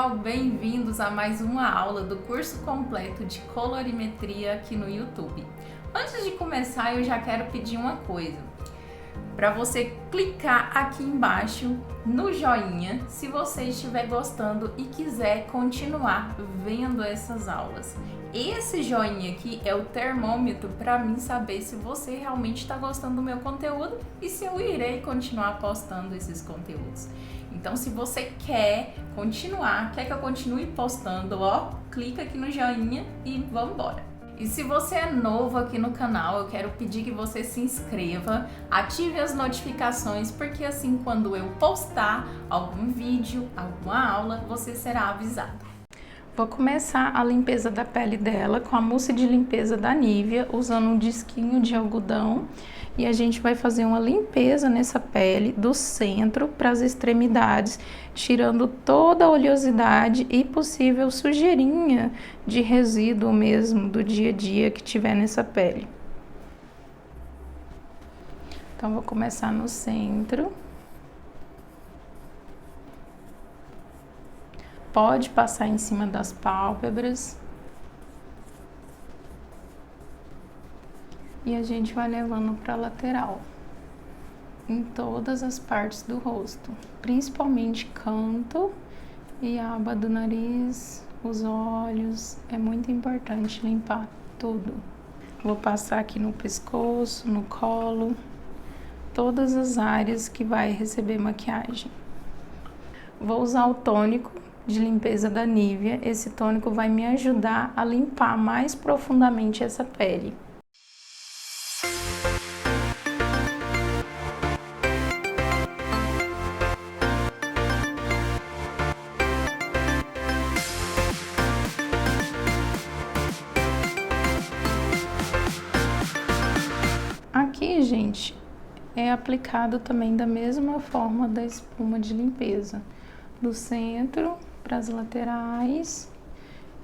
pessoal, bem-vindos a mais uma aula do curso completo de colorimetria aqui no YouTube. Antes de começar, eu já quero pedir uma coisa, para você clicar aqui embaixo no joinha se você estiver gostando e quiser continuar vendo essas aulas. Esse joinha aqui é o termômetro para mim saber se você realmente está gostando do meu conteúdo e se eu irei continuar postando esses conteúdos. Então, se você quer continuar, quer que eu continue postando, ó, clica aqui no joinha e vamos embora. E se você é novo aqui no canal, eu quero pedir que você se inscreva, ative as notificações, porque assim, quando eu postar algum vídeo, alguma aula, você será avisado. Vou começar a limpeza da pele dela com a mousse de limpeza da Nivea, usando um disquinho de algodão. E a gente vai fazer uma limpeza nessa pele do centro para as extremidades, tirando toda a oleosidade e possível sujeirinha de resíduo mesmo do dia a dia que tiver nessa pele. Então, vou começar no centro. Pode passar em cima das pálpebras. E a gente vai levando para a lateral, em todas as partes do rosto, principalmente canto e aba do nariz, os olhos. É muito importante limpar tudo. Vou passar aqui no pescoço, no colo, todas as áreas que vai receber maquiagem. Vou usar o tônico de limpeza da Nivea. Esse tônico vai me ajudar a limpar mais profundamente essa pele. Aqui, gente, é aplicado também da mesma forma da espuma de limpeza, do centro para as laterais,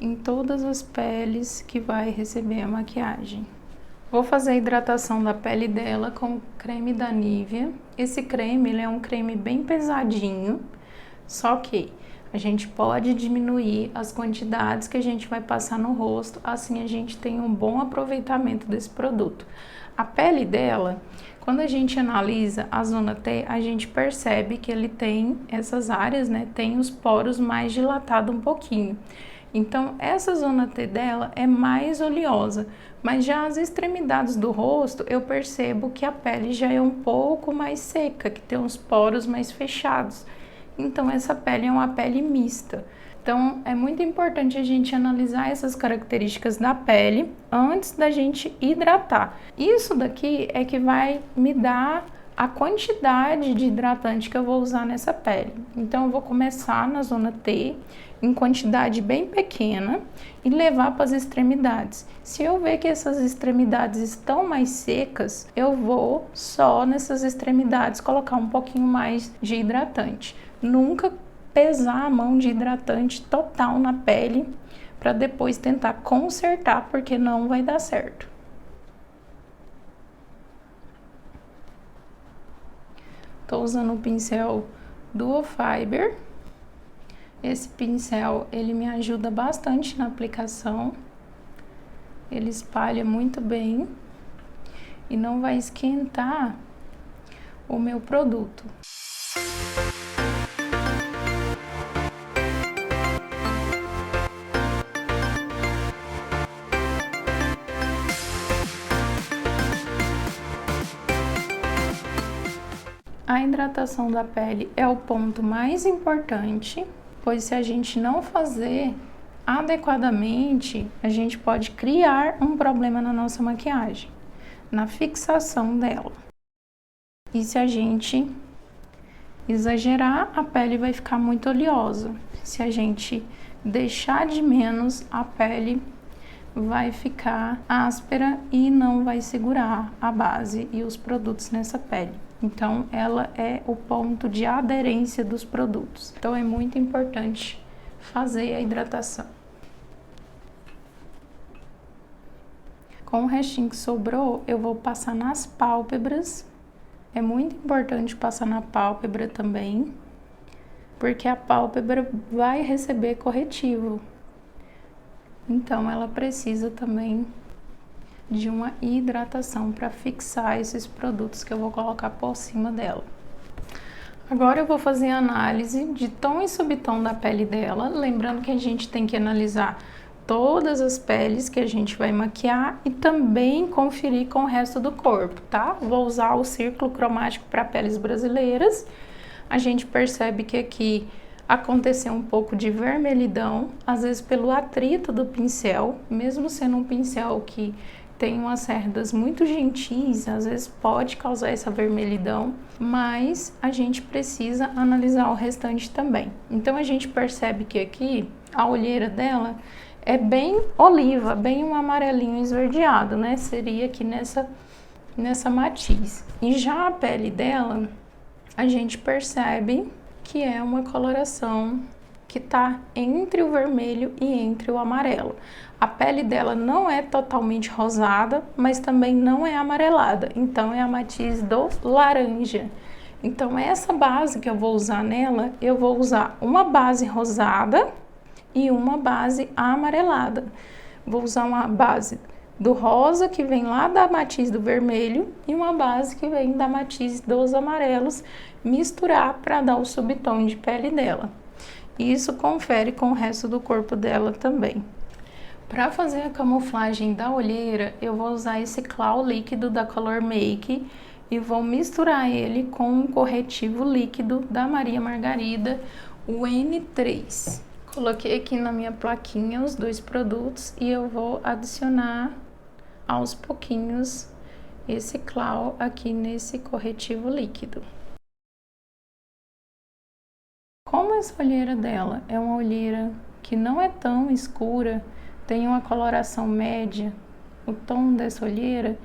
em todas as peles que vai receber a maquiagem. Vou fazer a hidratação da pele dela com o creme da Nivea. Esse creme, ele é um creme bem pesadinho, só que a gente pode diminuir as quantidades que a gente vai passar no rosto, assim a gente tem um bom aproveitamento desse produto. A pele dela, quando a gente analisa a zona T, a gente percebe que ele tem essas áreas, né? Tem os poros mais dilatados um pouquinho. Então, essa zona T dela é mais oleosa, mas já as extremidades do rosto, eu percebo que a pele já é um pouco mais seca, que tem os poros mais fechados. Então, essa pele é uma pele mista. Então, é muito importante a gente analisar essas características da pele antes da gente hidratar. Isso daqui é que vai me dar a quantidade de hidratante que eu vou usar nessa pele. Então, eu vou começar na zona T, em quantidade bem pequena, e levar para as extremidades. Se eu ver que essas extremidades estão mais secas, eu vou só nessas extremidades colocar um pouquinho mais de hidratante. Nunca pesar a mão de hidratante total na pele para depois tentar consertar, porque não vai dar certo. Tô usando o pincel Duo Fiber. Esse pincel, ele me ajuda bastante na aplicação. Ele espalha muito bem e não vai esquentar o meu produto. A hidratação da pele é o ponto mais importante, pois se a gente não fazer adequadamente, a gente pode criar um problema na nossa maquiagem, na fixação dela. E se a gente exagerar, a pele vai ficar muito oleosa. Se a gente deixar de menos, a pele vai ficar áspera e não vai segurar a base e os produtos nessa pele. Então, ela é o ponto de aderência dos produtos. Então, é muito importante fazer a hidratação. Com o restinho que sobrou, eu vou passar nas pálpebras. É muito importante passar na pálpebra também, porque a pálpebra vai receber corretivo. Então, ela precisa também de uma hidratação para fixar esses produtos que eu vou colocar por cima dela. Agora eu vou fazer a análise de tom e subtom da pele dela, lembrando que a gente tem que analisar todas as peles que a gente vai maquiar e também conferir com o resto do corpo, tá? Vou usar o círculo cromático para peles brasileiras. A gente percebe que aqui aconteceu um pouco de vermelhidão, às vezes pelo atrito do pincel, mesmo sendo um pincel que tem umas cerdas muito gentis, às vezes pode causar essa vermelhidão, mas a gente precisa analisar o restante também. Então a gente percebe que aqui a olheira dela é bem oliva, bem um amarelinho esverdeado, né? Seria aqui nessa matiz. E já a pele dela, a gente percebe que é uma coloração que tá entre o vermelho e entre o amarelo. A pele dela não é totalmente rosada, mas também não é amarelada, então é a matiz do laranja. Então essa base que eu vou usar nela, eu vou usar uma base rosada e uma base amarelada. Vou usar uma base do rosa, que vem lá da matiz do vermelho, e uma base que vem da matiz dos amarelos, misturar para dar o subtom de pele dela. Isso confere com o resto do corpo dela também. Para fazer a camuflagem da olheira, eu vou usar esse clau líquido da Color Make e vou misturar ele com um corretivo líquido da Maria Margarida, o N3. Coloquei aqui na minha plaquinha os dois produtos e eu vou adicionar aos pouquinhos esse clau aqui nesse corretivo líquido. Como essa olheira dela é uma olheira que não é tão escura, tem uma coloração média, o tom dessa olheira,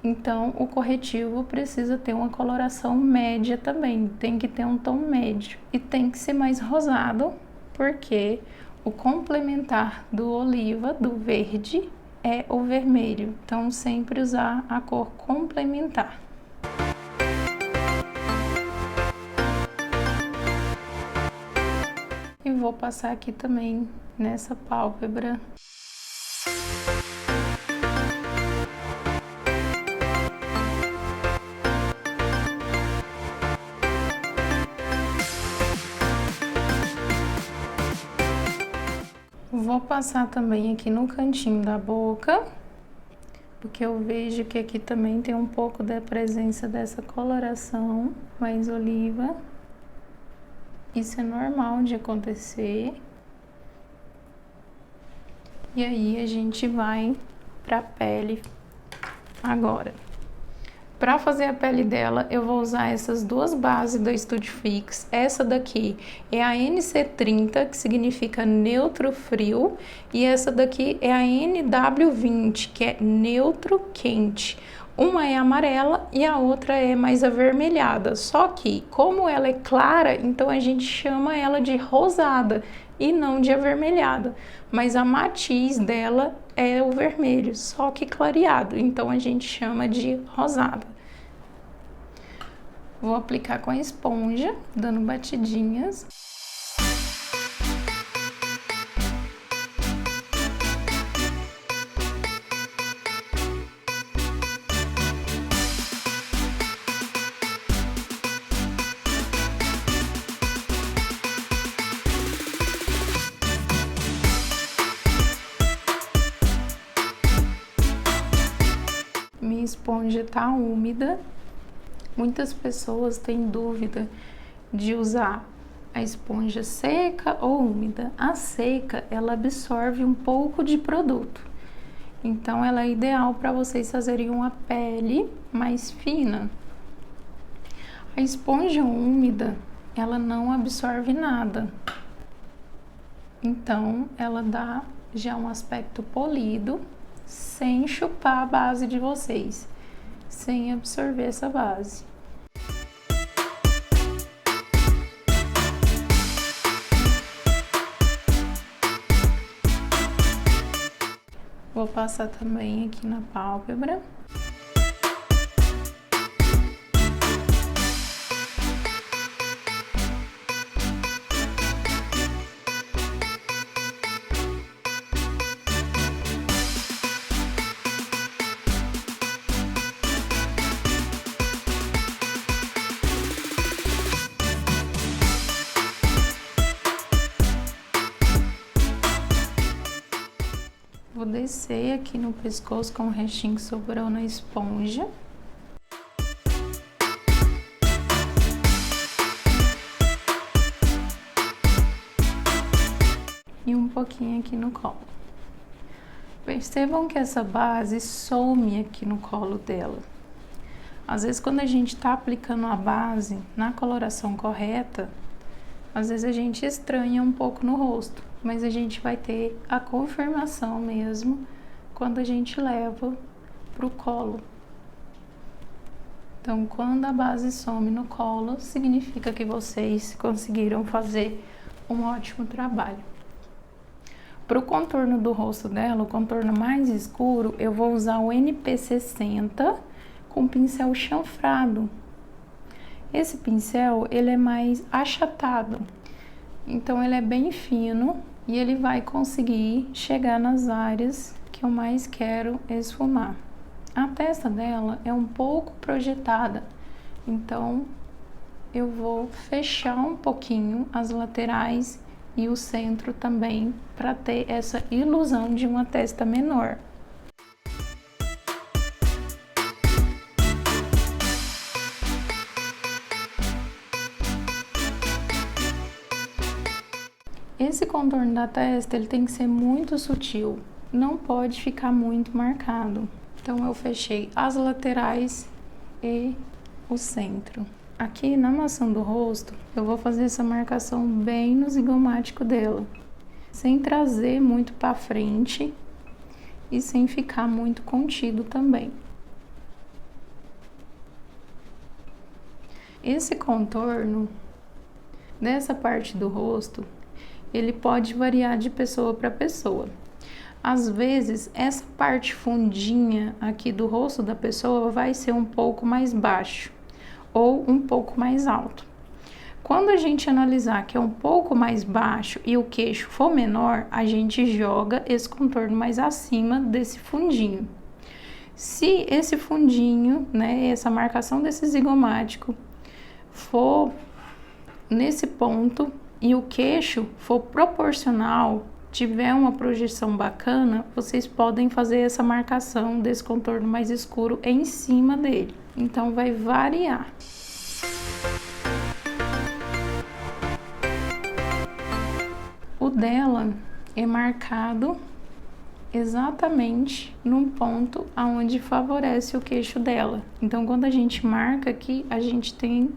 então o corretivo precisa ter uma coloração média também, tem que ter um tom médio e tem que ser mais rosado, porque o complementar do oliva, do verde, é o vermelho. Então, sempre usar a cor complementar. E vou passar aqui também nessa pálpebra. Vou passar também aqui no cantinho da boca, porque eu vejo que aqui também tem um pouco da presença dessa coloração mais oliva. Isso é normal de acontecer. E aí a gente vai para a pele agora. Para fazer a pele dela, eu vou usar essas duas bases da Studio Fix. Essa daqui é a NC30, que significa neutro frio, e essa daqui é a NW20, que é neutro quente. Uma é amarela e a outra é mais avermelhada. Só que, como ela é clara, então a gente chama ela de rosada e não de avermelhada. Mas a matiz dela é o vermelho, só que clareado. Então a gente chama de rosada. Vou aplicar com a esponja, dando batidinhas. Minha esponja tá úmida. Muitas pessoas têm dúvida de usar a esponja seca ou úmida. A seca, ela absorve um pouco de produto. Então, ela é ideal para vocês fazerem uma pele mais fina. A esponja úmida, ela não absorve nada. Então, ela dá já um aspecto polido, sem chupar a base de vocês, sem absorver essa base. Vou passar também aqui na pálpebra. descer aqui no pescoço com o restinho que sobrou na esponja. E um pouquinho aqui no colo. Percebam que essa base some aqui no colo dela. Às vezes, quando a gente tá aplicando a base na coloração correta, às vezes a gente estranha um pouco no rosto, mas a gente vai ter a confirmação mesmo quando a gente leva pro colo. Então, quando a base some no colo, significa que vocês conseguiram fazer um ótimo trabalho. Para o contorno do rosto dela, o contorno mais escuro, eu vou usar o NP60 com pincel chanfrado. Esse pincel, ele é mais achatado, então ele é bem fino e ele vai conseguir chegar nas áreas que eu mais quero esfumar. A testa dela é um pouco projetada, então eu vou fechar um pouquinho as laterais e o centro também, para ter essa ilusão de uma testa menor. Esse contorno da testa, ele tem que ser muito sutil, não pode ficar muito marcado. Então eu fechei as laterais e o centro. Aqui na maçã do rosto, eu vou fazer essa marcação bem no zigomático dela, sem trazer muito para frente e sem ficar muito contido também. Esse contorno dessa parte do rosto, ele pode variar de pessoa para pessoa. Às vezes, essa parte fundinha aqui do rosto da pessoa vai ser um pouco mais baixo ou um pouco mais alto. Quando a gente analisar que é um pouco mais baixo e o queixo for menor, a gente joga esse contorno mais acima desse fundinho. Se esse fundinho, né, essa marcação desse zigomático for nesse ponto e o queixo for proporcional, tiver uma projeção bacana, vocês podem fazer essa marcação desse contorno mais escuro em cima dele. Então vai variar. O dela é marcado exatamente num ponto aonde favorece o queixo dela. Então quando a gente marca aqui, a gente tem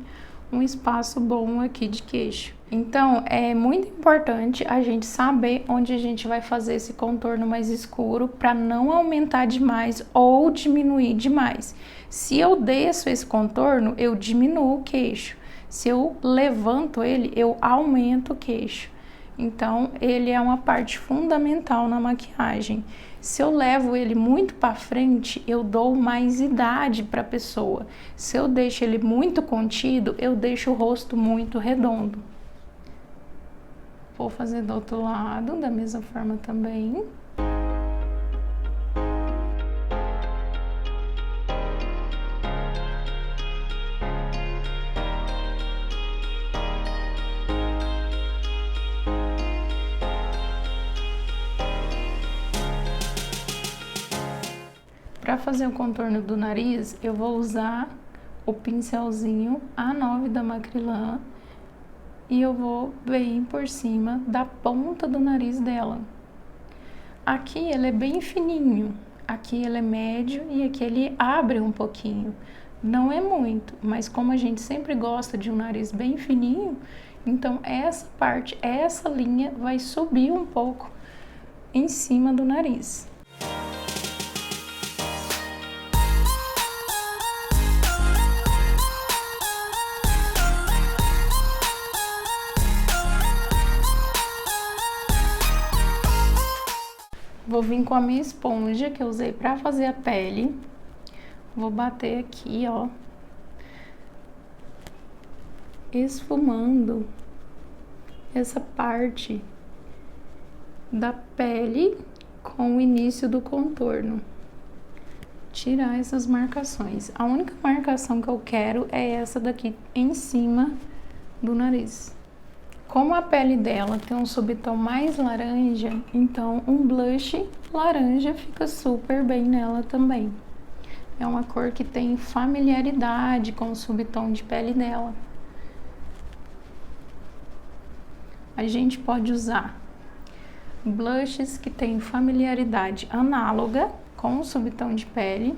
um espaço bom aqui de queixo. Então é muito importante a gente saber onde a gente vai fazer esse contorno mais escuro para não aumentar demais ou diminuir demais. Se eu desço esse contorno, eu diminuo o queixo. Se eu levanto ele, eu aumento o queixo. Então ele é uma parte fundamental na maquiagem. Se eu levo ele muito para frente, eu dou mais idade para a pessoa. Se eu deixo ele muito contido, eu deixo o rosto muito redondo. Vou fazer do outro lado, da mesma forma também. Para fazer o contorno do nariz, eu vou usar o pincelzinho A9 da Macrylan e eu vou bem por cima da ponta do nariz dela. Aqui ele é bem fininho, aqui ele é médio e aqui ele abre um pouquinho. Não é muito, mas como a gente sempre gosta de um nariz bem fininho, então essa parte, essa linha vai subir um pouco em cima do nariz. Vou vir com a minha esponja que eu usei para fazer a pele. Vou bater aqui, ó, esfumando essa parte da pele com o início do contorno. Tirar essas marcações. A única marcação que eu quero é essa daqui em cima do nariz. Como a pele dela tem um subtom mais laranja, então um blush laranja fica super bem nela também. É uma cor que tem familiaridade com o subtom de pele dela. A gente pode usar blushes que têm familiaridade análoga com o subtom de pele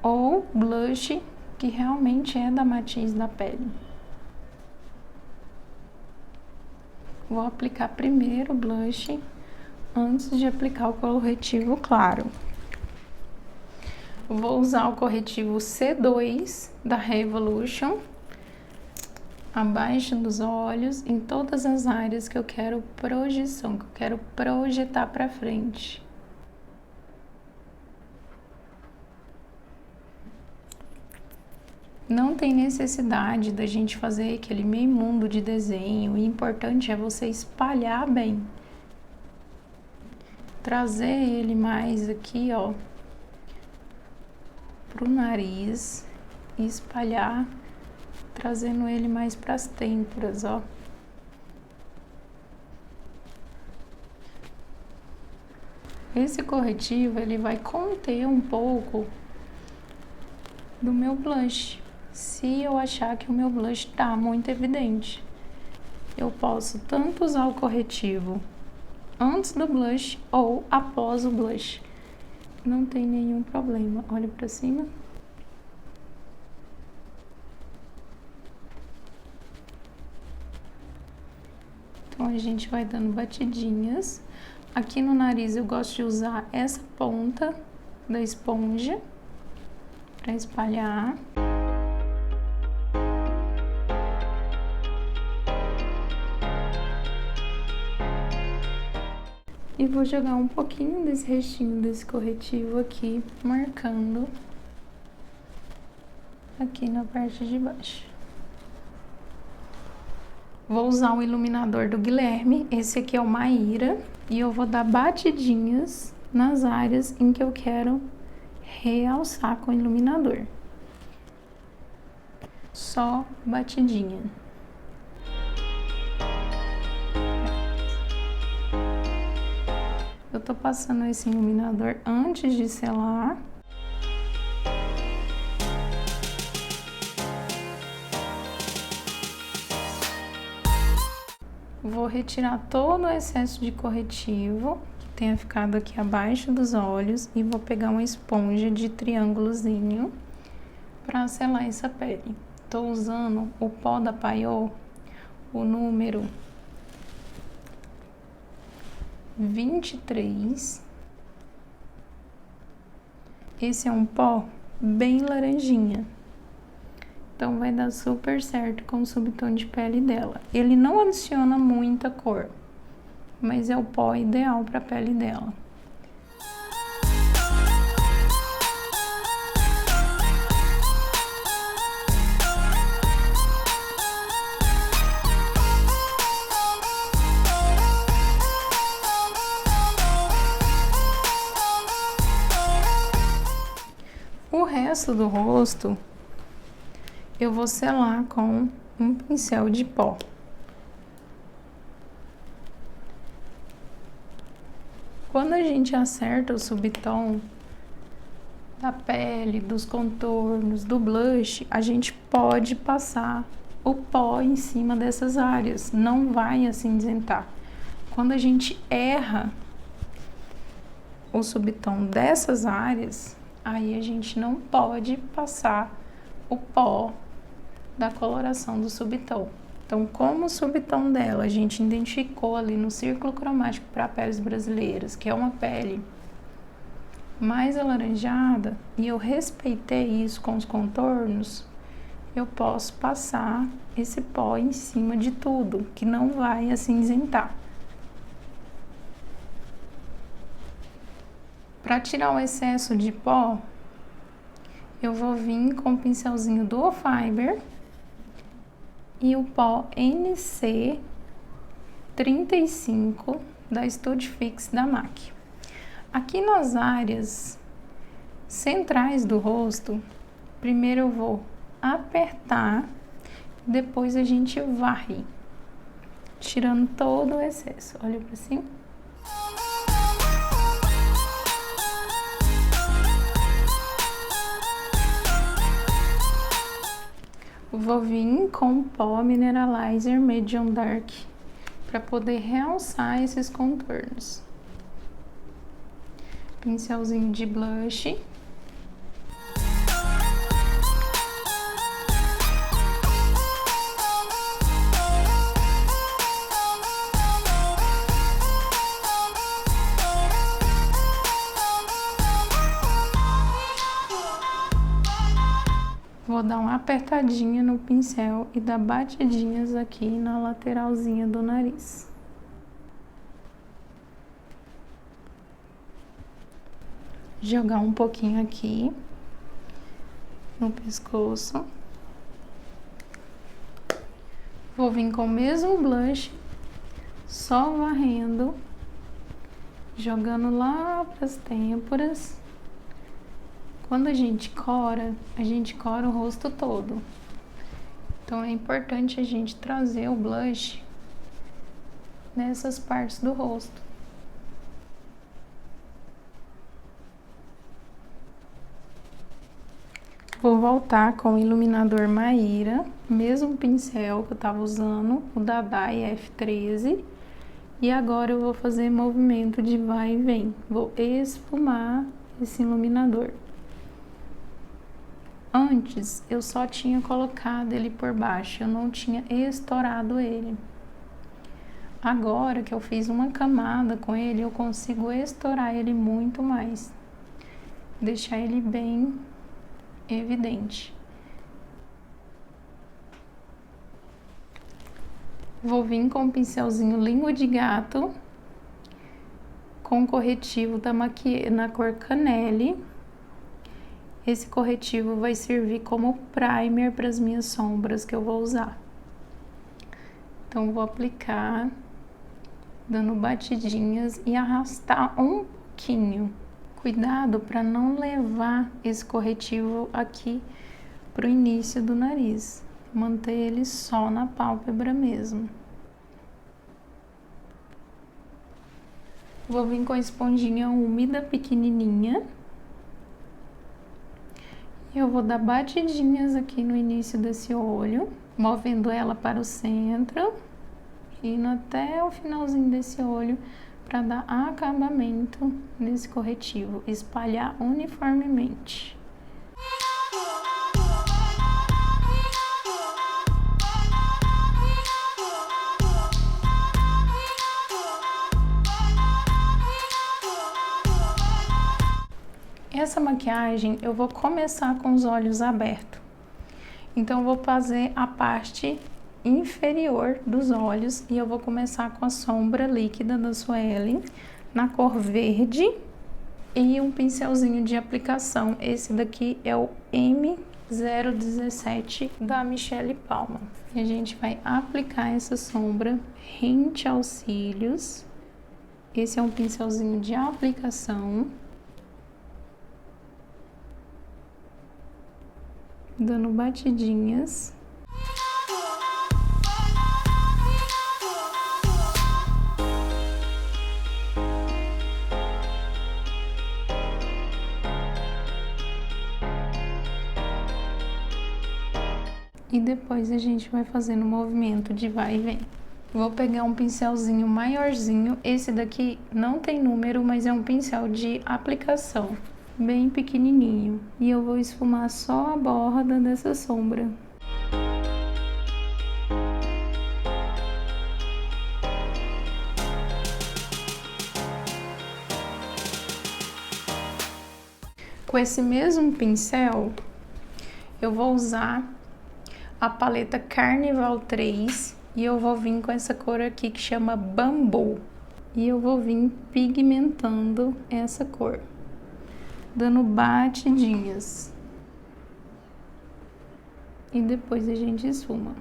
ou blush que realmente é da matiz da pele. Vou aplicar primeiro o blush antes de aplicar o corretivo claro. Vou usar o corretivo C2 da Revolution abaixo dos olhos, em todas as áreas que eu quero projeção, que eu quero projetar para frente. Não tem necessidade da gente fazer aquele meio mundo de desenho, o importante é você espalhar bem. Trazer ele mais aqui, ó, pro nariz e espalhar, trazendo ele mais para as têmporas, ó. Esse corretivo, ele vai conter um pouco do meu blush. Se eu achar que o meu blush tá muito evidente, eu posso tanto usar o corretivo antes do blush ou após o blush. Não tem nenhum problema. Olha pra cima. Então, a gente vai dando batidinhas. Aqui no nariz eu gosto de usar essa ponta da esponja para espalhar. E vou jogar um pouquinho desse restinho desse corretivo aqui, marcando aqui na parte de baixo. Vou usar o iluminador do Guilherme, esse aqui é o Maíra, e eu vou dar batidinhas nas áreas em que eu quero realçar com o iluminador. Só batidinha. Eu tô passando esse iluminador antes de selar. Vou retirar todo o excesso de corretivo que tenha ficado aqui abaixo dos olhos e vou pegar uma esponja de triângulozinho para selar essa pele. Tô usando o pó da Paiô, o número 23. Esse é um pó bem laranjinha. Então vai dar super certo com o subtom de pele dela. Ele não adiciona muita cor, mas é o pó ideal para a pele dela. O resto do rosto eu vou selar com um pincel de pó. Quando a gente acerta o subtom da pele, dos contornos, do blush, a gente pode passar o pó em cima dessas áreas, não vai acinzentar. Quando a gente erra o subtom dessas áreas, aí a gente não pode passar o pó da coloração do subtom. Então, como o subtom dela a gente identificou ali no círculo cromático para peles brasileiras, que é uma pele mais alaranjada, e eu respeitei isso com os contornos, eu posso passar esse pó em cima de tudo, que não vai acinzentar. Para tirar o excesso de pó, eu vou vir com o pincelzinho do Fiber e o pó NC35 da Studio Fix da MAC. Aqui nas áreas centrais do rosto, primeiro eu vou apertar, depois a gente varre. tirando todo o excesso. Olha pra cima. Vou vir com pó Mineralizer Medium Dark para poder realçar esses contornos. Pincelzinho de blush. Vou dar uma apertadinha no pincel e dar batidinhas aqui na lateralzinha do nariz. Jogar um pouquinho aqui no pescoço. Vou vir com o mesmo blush, só varrendo, jogando lá para as têmporas. Quando a gente cora o rosto todo. Então é importante a gente trazer o blush nessas partes do rosto. Vou voltar com o iluminador Maíra, mesmo pincel que eu tava usando, o da Dai F13. E agora eu vou fazer movimento de vai e vem. Vou esfumar esse iluminador. Antes, eu só tinha colocado ele por baixo, eu não tinha estourado ele. Agora que eu fiz uma camada com ele, eu consigo estourar ele muito mais. Deixar ele bem evidente. Vou vir com o pincelzinho língua de gato, com corretivo da na cor Canelle. Esse corretivo vai servir como primer para as minhas sombras que eu vou usar. Então, vou aplicar, dando batidinhas e arrastar um pouquinho. Cuidado para não levar esse corretivo aqui para o início do nariz. Manter ele só na pálpebra mesmo. Vou vir com a esponjinha úmida pequenininha. Eu vou dar batidinhas aqui no início desse olho, movendo ela para o centro, indo até o finalzinho desse olho para dar acabamento nesse corretivo, espalhar uniformemente. Essa maquiagem eu vou começar com os olhos abertos. Então eu vou fazer a parte inferior dos olhos e eu vou começar com a sombra líquida da Suelen na cor verde e um pincelzinho de aplicação. Esse daqui é o M017 da Michelle Palma. E a gente vai aplicar essa sombra rente aos cílios. Esse é um pincelzinho de aplicação. Dando batidinhas. E depois a gente vai fazendo o movimento de vai e vem. Vou pegar um pincelzinho maiorzinho. Esse daqui não tem número, mas é um pincel de aplicação. Bem pequenininho. E eu vou esfumar só a borda dessa sombra. Com esse mesmo pincel, eu vou usar a paleta Carnival 3 e eu vou vir com essa cor aqui que chama Bambu. E eu vou vir pigmentando essa cor, dando batidinhas. E depois a gente esfuma.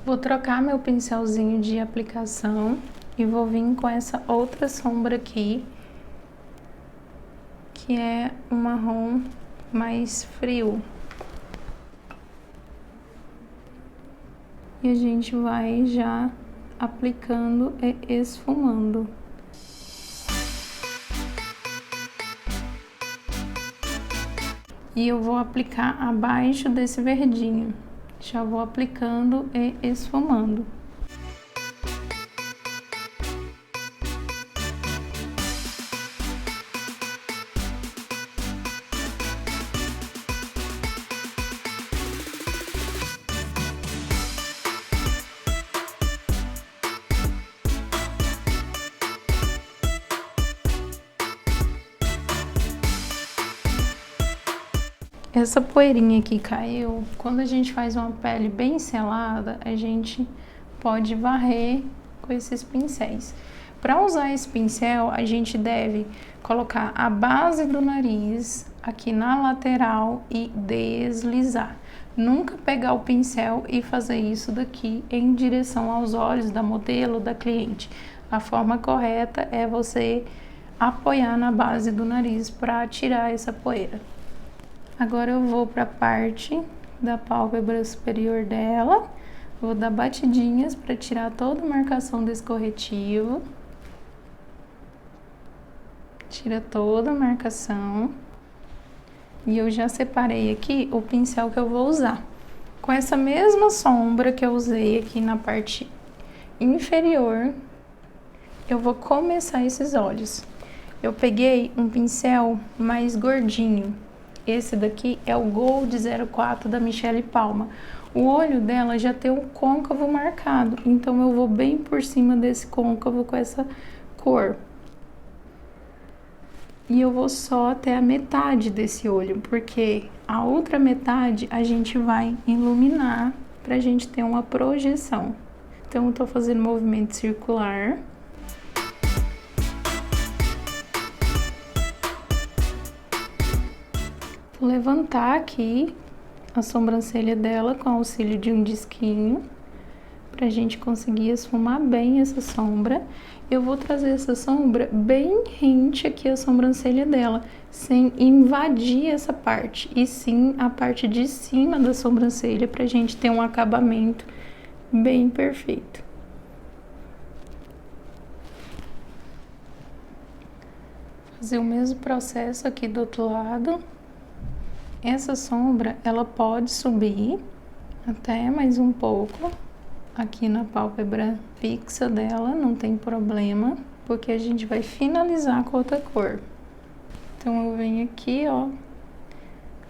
Vou trocar meu pincelzinho de aplicação e vou vir com essa outra sombra aqui, que é um marrom mais frio. E a gente vai já aplicando e esfumando. E eu vou aplicar abaixo desse verdinho. Já vou aplicando e esfumando. Essa poeirinha que caiu, quando a gente faz uma pele bem selada, a gente pode varrer com esses pincéis. Para usar esse pincel, a gente deve colocar a base do nariz aqui na lateral e deslizar. Nunca pegar o pincel e fazer isso daqui em direção aos olhos da modelo, da cliente. A forma correta é você apoiar na base do nariz para tirar essa poeira. Agora eu vou para a parte da pálpebra superior dela, vou dar batidinhas para tirar toda a marcação desse corretivo. Tira toda a marcação. E eu já separei aqui o pincel que eu vou usar. Com essa mesma sombra que eu usei aqui na parte inferior, eu vou começar esses olhos. Eu peguei um pincel mais gordinho. Esse daqui é o Gold 04 da Michele Palma. O olho dela já tem um côncavo marcado, então eu vou bem por cima desse côncavo com essa cor. E eu vou só até a metade desse olho, porque a outra metade a gente vai iluminar pra gente ter uma projeção. Então eu tô fazendo movimento circular. Vou levantar aqui a sobrancelha dela com auxílio de um disquinho, pra gente conseguir esfumar bem essa sombra. Eu vou trazer essa sombra bem rente aqui a sobrancelha dela, sem invadir essa parte, e sim a parte de cima da sobrancelha, pra gente ter um acabamento bem perfeito. Fazer o mesmo processo aqui do outro lado. Essa sombra, ela pode subir até mais um pouco aqui na pálpebra fixa dela, não tem problema, porque a gente vai finalizar com outra cor. Então eu venho aqui, ó,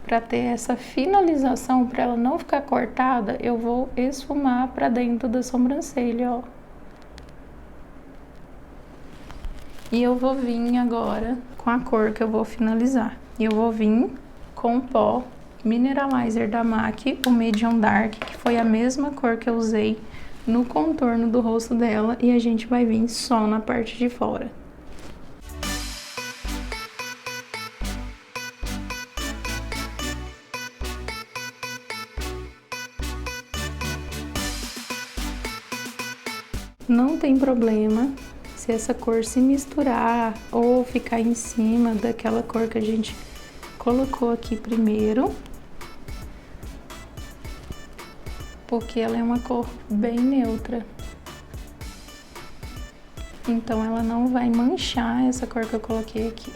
para ter essa finalização, para ela não ficar cortada, eu vou esfumar para dentro da sobrancelha, ó. E eu vou vir agora com a cor que eu vou finalizar. Eu vou vir com o pó Mineralizer da MAC, o Medium Dark, que foi a mesma cor que eu usei no contorno do rosto dela, e a gente vai vir só na parte de fora. Não tem problema se essa cor se misturar ou ficar em cima daquela cor que a gente colocou aqui primeiro, porque ela é uma cor bem neutra. Então ela não vai manchar essa cor que eu coloquei aqui.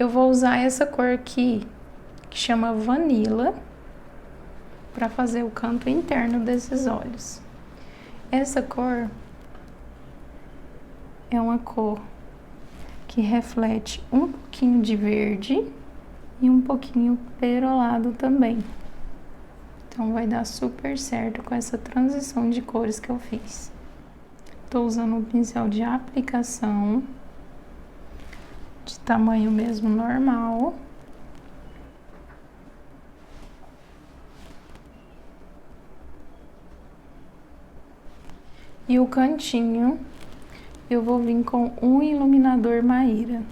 Eu vou usar essa cor aqui, que chama Vanilla, para fazer o canto interno desses olhos. Essa cor é uma cor que reflete um pouquinho de verde e um pouquinho perolado também. Então vai dar super certo com essa transição de cores que eu fiz. Tô usando um pincel de aplicação, de tamanho mesmo normal. E o cantinho, eu vou vir com um iluminador Maíra.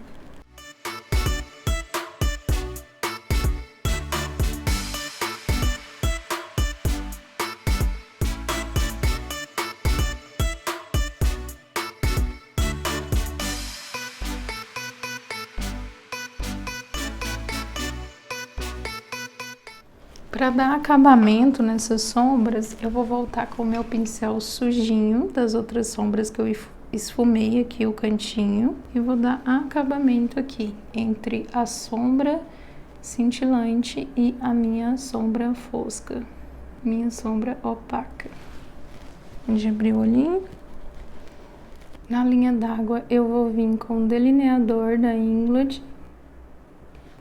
Para dar acabamento nessas sombras, eu vou voltar com o meu pincel sujinho das outras sombras que eu esfumei aqui o cantinho e vou dar acabamento aqui entre a sombra cintilante e a minha sombra fosca, minha sombra opaca. Onde abrir o olhinho. Na linha d'água eu vou vir com o delineador da Inglot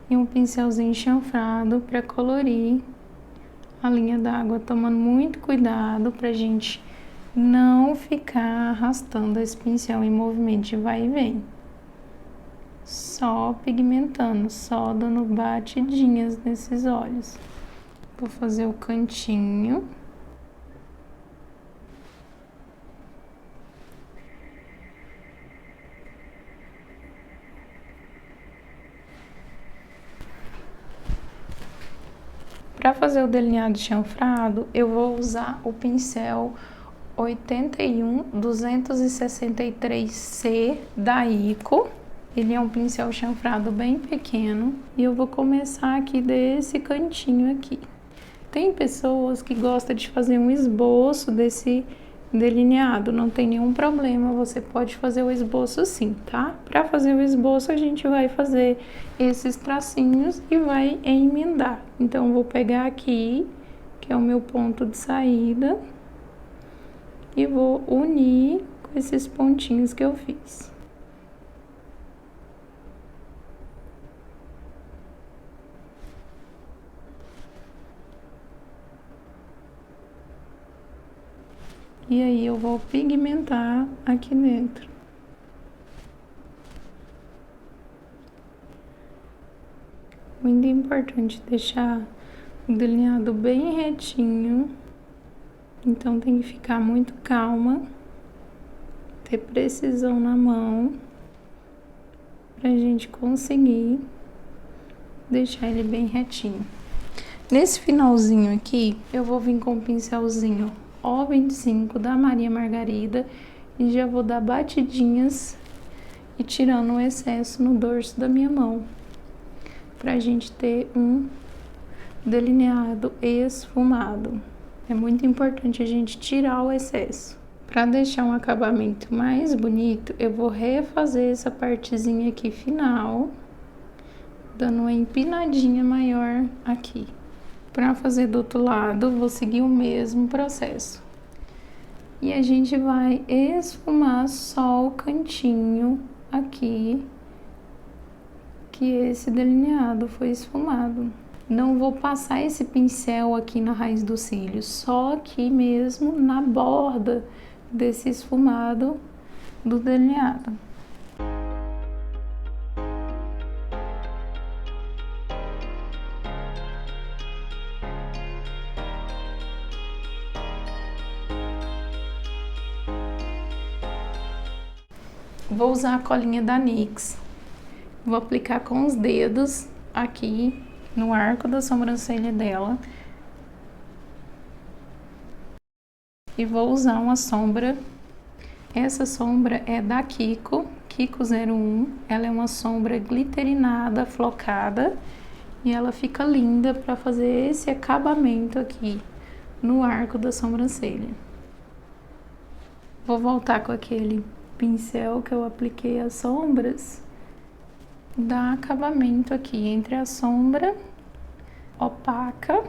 e um pincelzinho chanfrado para colorir a linha d'água, tomando muito cuidado pra gente não ficar arrastando esse pincel em movimento de vai e vem. Só pigmentando, só dando batidinhas nesses olhos. Vou fazer o cantinho. Para fazer o delineado chanfrado, eu vou usar o pincel 81263C da Ico. Ele é um pincel chanfrado bem pequeno e eu vou começar aqui desse cantinho aqui. Tem pessoas que gostam de fazer um esboço desse delineado, não tem nenhum problema, você pode fazer o esboço sim, tá? Para fazer o esboço a gente vai fazer esses tracinhos e vai emendar. Então vou pegar aqui, que é o meu ponto de saída, e vou unir com esses pontinhos que eu fiz. E aí eu vou pigmentar aqui dentro. Muito importante deixar o delineado bem retinho. Então tem que ficar muito calma, ter precisão na mão, pra gente conseguir deixar ele bem retinho. Nesse finalzinho aqui, eu vou vir com o pincelzinho O25 da Maria Margarida e já vou dar batidinhas e tirando o excesso no dorso da minha mão, pra gente ter um delineado esfumado. É muito importante a gente tirar o excesso. Para deixar um acabamento mais bonito, eu vou refazer essa partezinha aqui final, dando uma empinadinha maior aqui. Para fazer do outro lado, vou seguir o mesmo processo. E a gente vai esfumar só o cantinho aqui, que esse delineado foi esfumado. Não vou passar esse pincel aqui na raiz dos cílios, só aqui mesmo na borda desse esfumado do delineado. Vou usar a colinha da NYX. Vou aplicar com os dedos aqui no arco da sobrancelha dela. E vou usar uma sombra. Essa sombra é da Kiko 01. Ela é uma sombra glitterinada, flocada. E ela fica linda para fazer esse acabamento aqui no arco da sobrancelha. Vou voltar com aquele pincel que eu apliquei as sombras, dar acabamento aqui entre a sombra opaca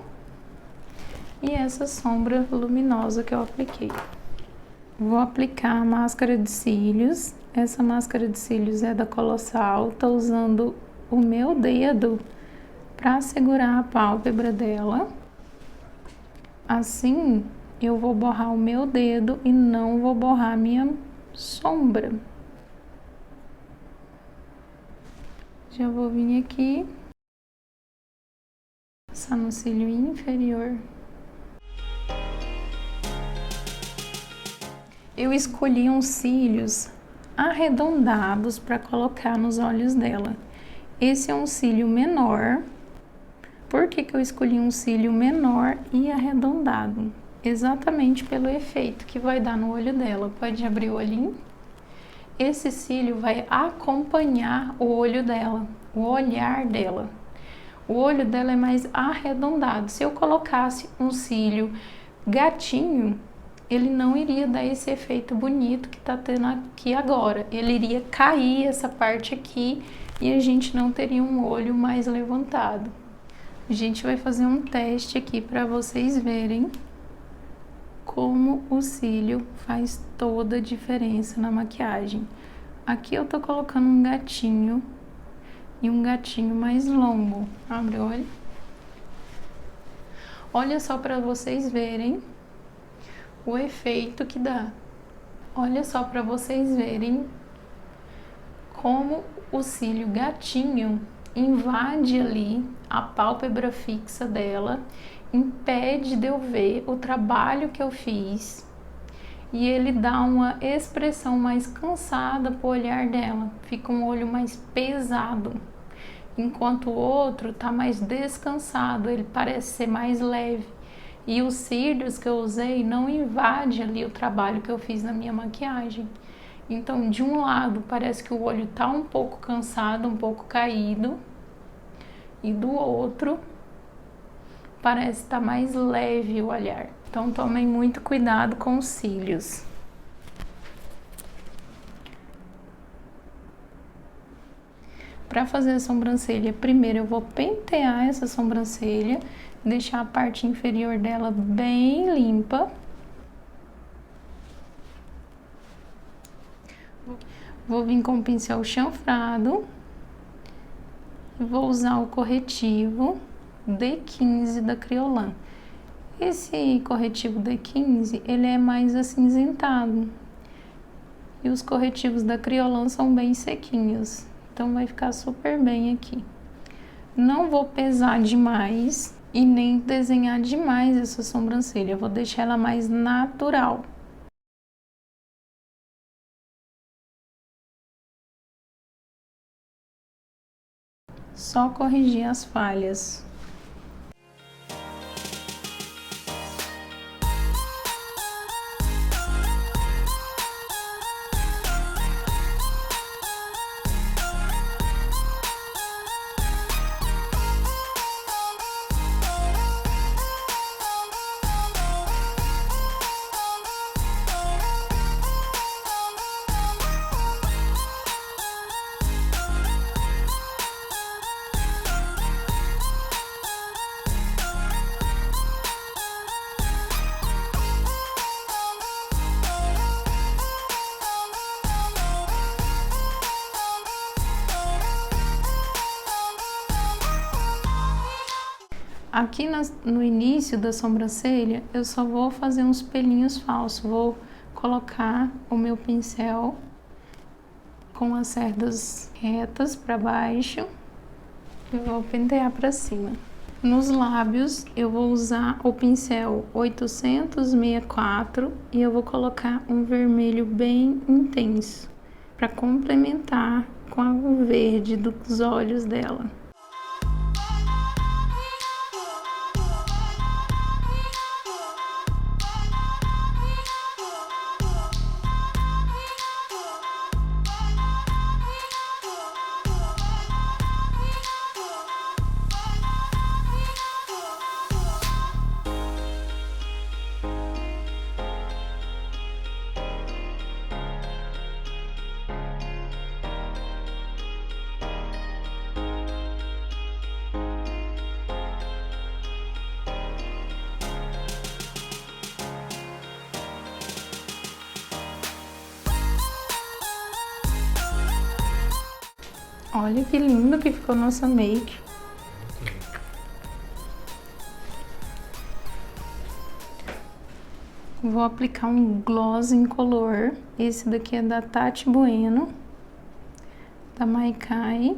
e essa sombra luminosa que eu apliquei. Vou aplicar a máscara de cílios. Essa máscara de cílios é da Colossal. Tô usando o meu dedo para segurar a pálpebra dela. Assim, eu vou borrar o meu dedo e não vou borrar a minha sombra. Já vou vir aqui, passar no cílio inferior. Eu escolhi uns cílios arredondados para colocar nos olhos dela. Esse é um cílio menor. Por que eu escolhi um cílio menor e arredondado? Exatamente pelo efeito que vai dar no olho dela. Pode abrir o olhinho? Esse cílio vai acompanhar o olho dela, o olhar dela. O olho dela é mais arredondado. Se eu colocasse um cílio gatinho, ele não iria dar esse efeito bonito que tá tendo aqui agora. Ele iria cair essa parte aqui e a gente não teria um olho mais levantado. A gente vai fazer um teste aqui para vocês verem como o cílio faz toda a diferença na maquiagem. Aqui eu tô colocando um gatinho e um gatinho mais longo. Abre o olho. Olha só para vocês verem o efeito que dá. Olha só para vocês verem como o cílio gatinho invade ali a pálpebra fixa dela, impede de eu ver o trabalho que eu fiz e ele dá uma expressão mais cansada pro olhar dela, fica um olho mais pesado, enquanto o outro tá mais descansado, ele parece ser mais leve. E os cílios que eu usei não invade ali o trabalho que eu fiz na minha maquiagem. Então, de um lado, parece que o olho tá um pouco cansado, um pouco caído. E do outro, parece estar mais leve o olhar. Então, tomem muito cuidado com os cílios. Para fazer a sobrancelha, primeiro eu vou pentear essa sobrancelha, deixar a parte inferior dela bem limpa. Vou vir com o pincel chanfrado e vou usar o corretivo D15 da Kryolan. Esse corretivo D15, ele é mais acinzentado e os corretivos da Kryolan são bem sequinhos, então vai ficar super bem aqui. Não vou pesar demais e nem desenhar demais essa sobrancelha, eu vou deixar ela mais natural. Só corrigir as falhas. Aqui no início da sobrancelha, eu só vou fazer uns pelinhos falsos. Vou colocar o meu pincel com as cerdas retas para baixo e vou pentear para cima. Nos lábios, eu vou usar o pincel 864 e eu vou colocar um vermelho bem intenso para complementar com o verde dos olhos dela. Olha que lindo que ficou nossa make. Vou aplicar um gloss incolor. Esse daqui é da Tati Bueno, da Maikai.